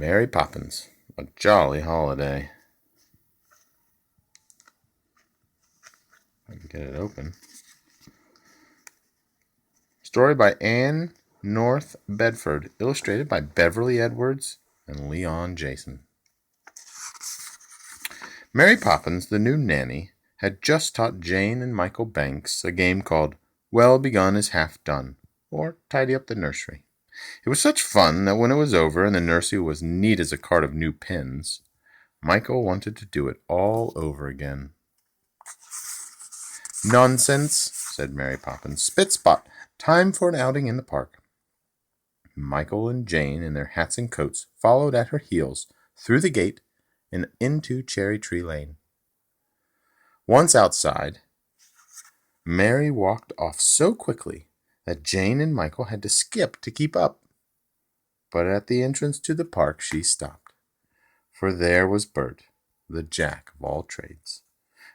Mary Poppins, a jolly holiday. I can get it open. Story by Anne North Bedford, illustrated by Beverly Edwards and Leon Jason. Mary Poppins, the new nanny, had just taught Jane and Michael Banks a game called Well Begun is Half Done, or Tidy Up the Nursery. It was such fun that when it was over and the nursery was neat as a cart of new pins, Michael wanted to do it all over again. Nonsense, said Mary Poppins. Spit-spot. Time for an outing in the park. Michael and Jane, in their hats and coats, followed at her heels through the gate and into Cherry Tree Lane. Once outside, Mary walked off so quickly that Jane and Michael had to skip to keep up. But at the entrance to the park she stopped, for there was Bert, the jack of all trades.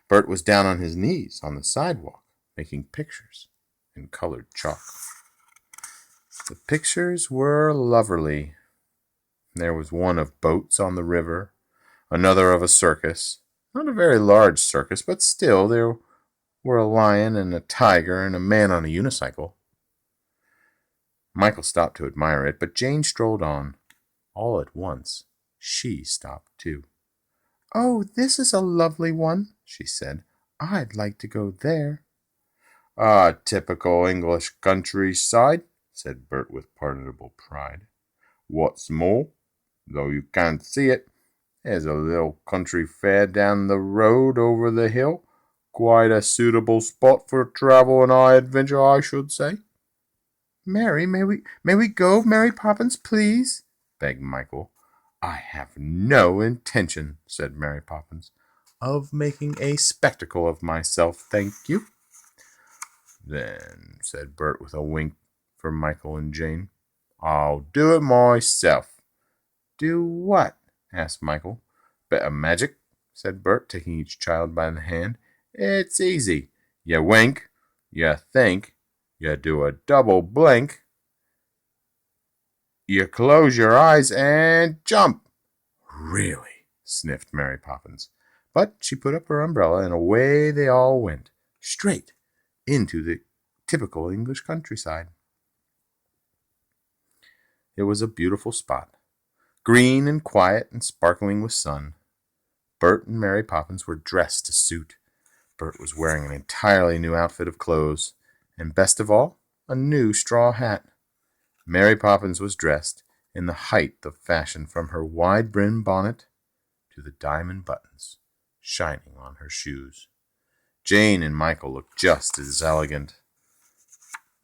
Bert was down on his knees on the sidewalk, making pictures in colored chalk. The pictures were lovely. There was one of boats on the river, another of a circus. Not a very large circus, but still there were a lion and a tiger and a man on a unicycle. Michael stopped to admire it, but Jane strolled on. All at once, she stopped too. "Oh, this is a lovely one," she said. "I'd like to go there." "Ah, typical English countryside," said Bert with pardonable pride. "What's more, though you can't see it, there's a little country fair down the road over the hill. Quite a suitable spot for travel and high adventure, I should say." "Mary, may we go, Mary Poppins, please?" begged Michael. "I have no intention," said Mary Poppins, "of making a spectacle of myself, thank you." "Then," said Bert with a wink for Michael and Jane, "I'll do it myself." "Do what?" asked Michael. "Bit of magic," said Bert, taking each child by the hand. "It's easy. You wink, you think, you do a double blink, you close your eyes and jump." "Really?" sniffed Mary Poppins. But she put up her umbrella and away they all went, straight into the typical English countryside. It was a beautiful spot, green and quiet and sparkling with sun. Bert and Mary Poppins were dressed to suit. Bert was wearing an entirely new outfit of clothes, and best of all, a new straw hat. Mary Poppins was dressed in the height of fashion, from her wide-brimmed bonnet to the diamond buttons shining on her shoes. Jane and Michael looked just as elegant.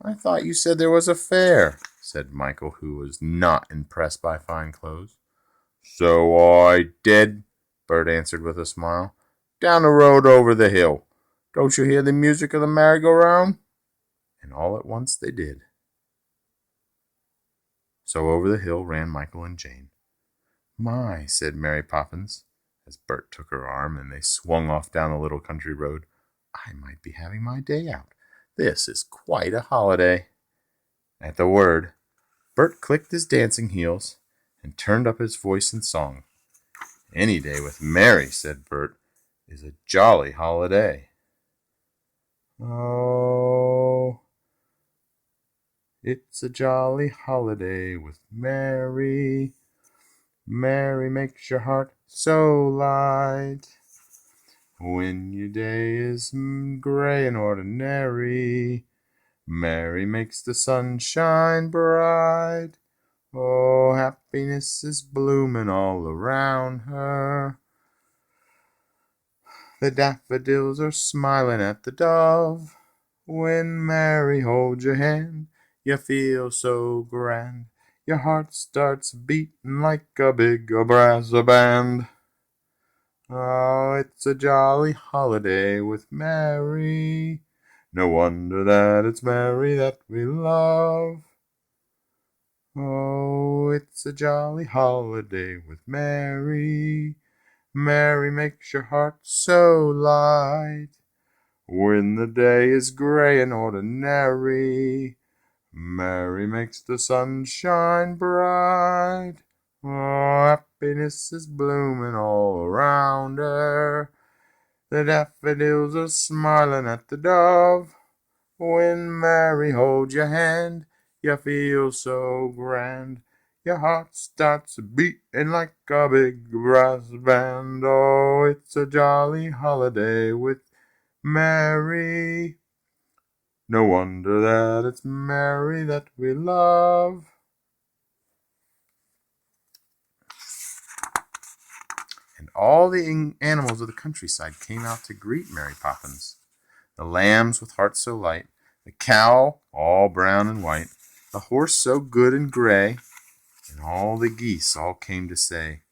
"I thought you said there was a fair," said Michael, who was not impressed by fine clothes. "So I did," Bert answered with a smile. "Down the road over the hill. Don't you hear the music of the merry-go-round?" And all at once they did. So over the hill ran Michael and Jane. "My," said Mary Poppins, as Bert took her arm and they swung off down the little country road, "I might be having my day out. This is quite a holiday." At the word, Bert clicked his dancing heels and turned up his voice in song. "Any day with Mary," said Bert, "is a jolly holiday." "Oh, it's a jolly holiday with Mary. Mary makes your heart so light. When your day is gray and ordinary, Mary makes the sun shine bright. Oh, happiness is blooming all around her. The daffodils are smiling at the dove. When Mary holds your hand, you feel so grand. Your heart starts beating like a big brass band. Oh, it's a jolly holiday with Mary. No wonder that it's Mary that we love. Oh, it's a jolly holiday with Mary. Mary makes your heart so light. When the day is gray and ordinary, Mary makes the sun shine bright. Oh, happiness is blooming all around her. The daffodils are smiling at the dove. When Mary holds your hand, you feel so grand. Your heart starts beating like a big brass band. Oh, it's a jolly holiday with Mary. No wonder that it's Mary that we love. And all the animals of the countryside came out to greet Mary Poppins. The lambs with hearts so light, the cow all brown and white, the horse so good and gray, and all the geese all came to say,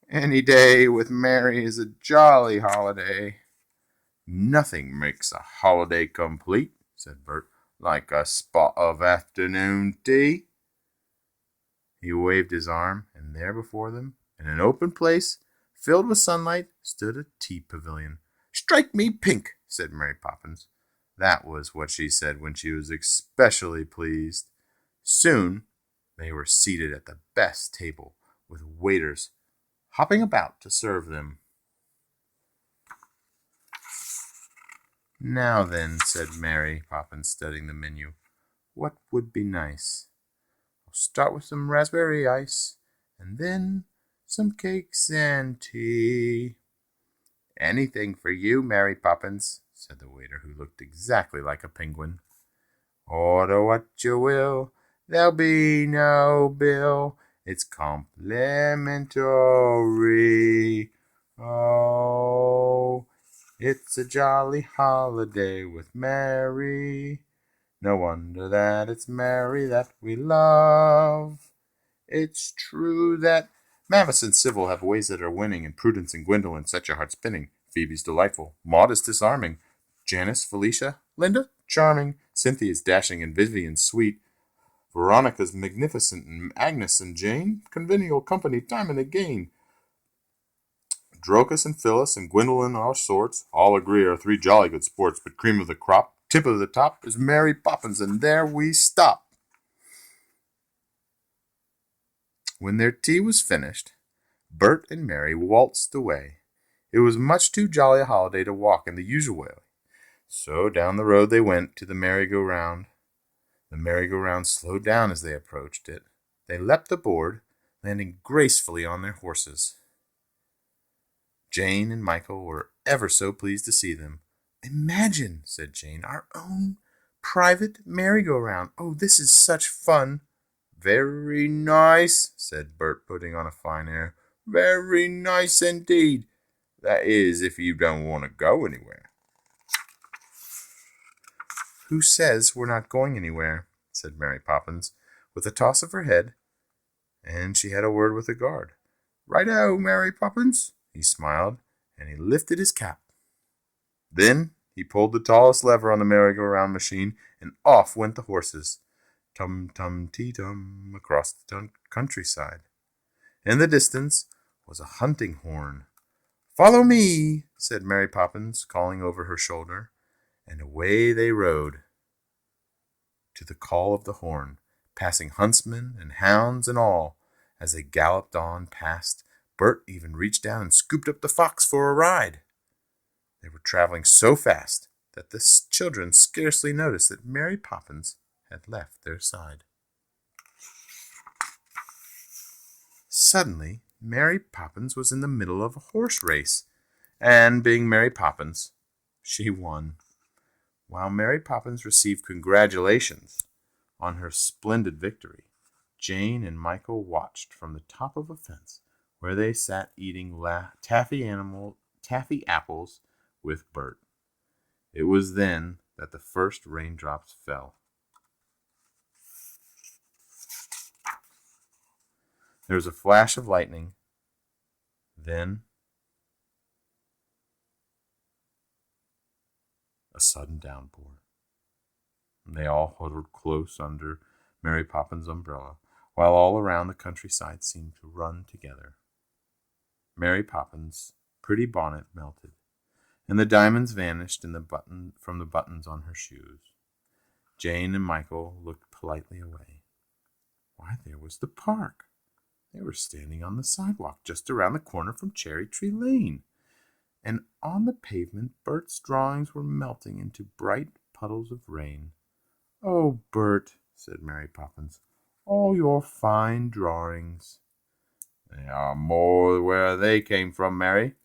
"Any day with Mary is a jolly holiday." "Nothing makes a holiday complete," said Bert, "like a spot of afternoon tea." He waved his arm, and there before them, in an open place filled with sunlight, stood a tea pavilion. "Strike me pink," said Mary Poppins. That was what she said when she was especially pleased. Soon they were seated at the best table, with waiters hopping about to serve them. "Now then," said Mary Poppins, studying the menu, "what would be nice? I'll start with some raspberry ice, and then some cakes and tea." "Anything for you, Mary Poppins," said the waiter, who looked exactly like a penguin. "Order what you will, there'll be no bill. It's complimentary. Oh, it's a jolly holiday with Mary. No wonder that it's Mary that we love. It's true that Mavis and Sybil have ways that are winning, and Prudence and Gwendolyn set your heart spinning. Phoebe's delightful, Maud is disarming, Janice, Felicia, Linda, charming, Cynthia's dashing, and Vivian sweet, Veronica's magnificent, and Agnes and Jane, convivial company time and again. Dorcas and Phyllis and Gwendolyn are sorts, all agree are three jolly good sports, but cream of the crop, tip of the top, is Mary Poppins, and there we stop. When their tea was finished, Bert and Mary waltzed away. It was much too jolly a holiday to walk in the usual way, so down the road they went to the merry-go-round. The merry-go-round slowed down as they approached it. They leapt aboard, landing gracefully on their horses. Jane and Michael were ever so pleased to see them. "Imagine," said Jane, "our own private merry-go-round. Oh, this is such fun." "Very nice," said Bert, putting on a fine air. "Very nice indeed. That is, if you don't want to go anywhere." "Who says we're not going anywhere?" said Mary Poppins, with a toss of her head, and she had a word with the guard. "Right-o, Mary Poppins." He smiled, and he lifted his cap. Then he pulled the tallest lever on the merry-go-round machine, and off went the horses, tum-tum-tea-tum, across the countryside. In the distance was a hunting horn. "Follow me," said Mary Poppins, calling over her shoulder, and away they rode to the call of the horn, passing huntsmen and hounds and all. As they galloped on past, Bert even reached down and scooped up the fox for a ride. They were traveling so fast that the children scarcely noticed that Mary Poppins had left their side. Suddenly, Mary Poppins was in the middle of a horse race, and being Mary Poppins, she won. While Mary Poppins received congratulations on her splendid victory, Jane and Michael watched from the top of a fence where they sat eating taffy apples with Bert. It was then that the first raindrops fell. There was a flash of lightning, then a sudden downpour. They all huddled close under Mary Poppins' umbrella, while all around the countryside seemed to run together. Mary Poppins' pretty bonnet melted, and the diamonds vanished from the buttons on her shoes. Jane and Michael looked politely away. Why, there was the park. They were standing on the sidewalk just around the corner from Cherry Tree Lane, and on the pavement Bert's drawings were melting into bright puddles of rain. "Oh, Bert," said Mary Poppins, "all your fine drawings." "They are more where they came from, Mary,"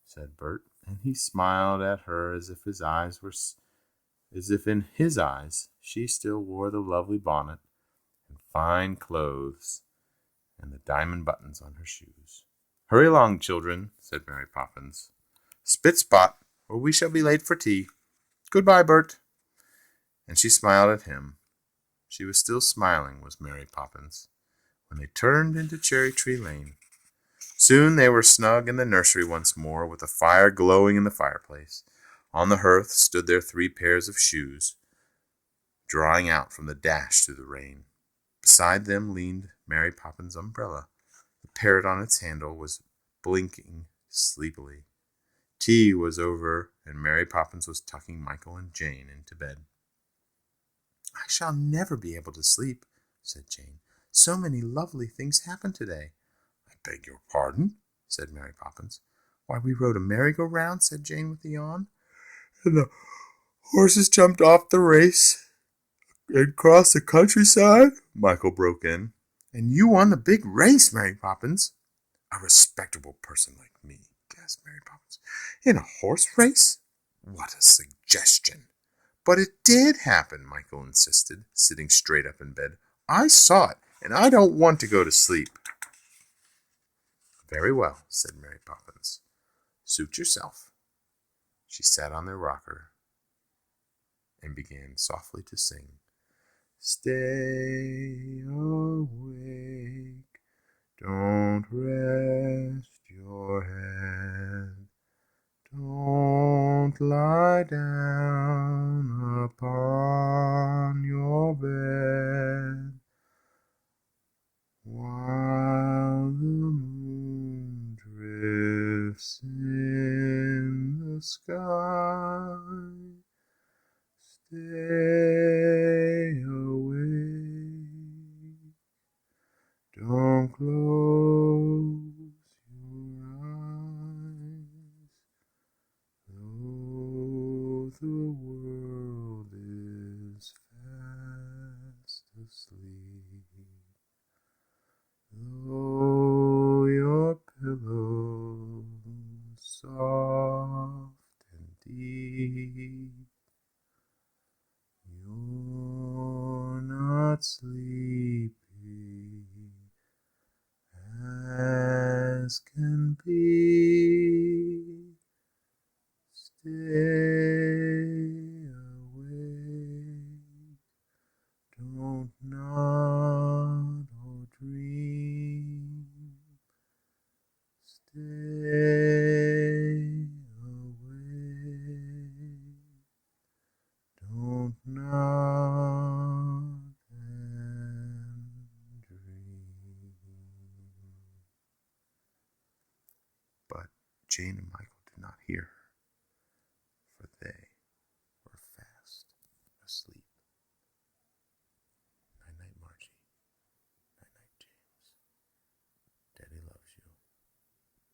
said Bert, and he smiled at her as if in his eyes she still wore the lovely bonnet and fine clothes and the diamond buttons on her shoes. "Hurry along, children," said Mary Poppins. "Spit Spot, or we shall be late for tea. Goodbye, Bert." And she smiled at him. She was still smiling, was Mary Poppins, when they turned into Cherry Tree Lane. Soon they were snug in the nursery once more, with a fire glowing in the fireplace. On the hearth stood their 3 pairs of shoes, drying out from the dash through the rain. Beside them leaned Mary Poppins' umbrella. The parrot on its handle was blinking sleepily. Tea was over, and Mary Poppins was tucking Michael and Jane into bed. "I shall never be able to sleep," said Jane. "So many lovely things happened today." "I beg your pardon?" said Mary Poppins. "Why, we rode a merry-go-round," said Jane with a yawn. "And the horses jumped off the race and crossed the countryside," Michael broke in. "And you won the big race, Mary Poppins." "A respectable person like me," gasped Mary Poppins. "In a horse race? What a suggestion!" "But it did happen," Michael insisted, sitting straight up in bed. "I saw it, and I don't want to go to sleep." "Very well," said Mary Poppins. "Suit yourself." She sat on their rocker and began softly to sing. "Stay awake, don't rest your head, don't lie down upon your bed, while the moon drifts in the sky. Stay awake, don't close your eyes, though the world is fast asleep, though your pillow soft and deep, you're not sleepy as can be. Stay awake, don't nod or dream. Stay awake, don't nod and dream. But Jane and Michael did not hear her.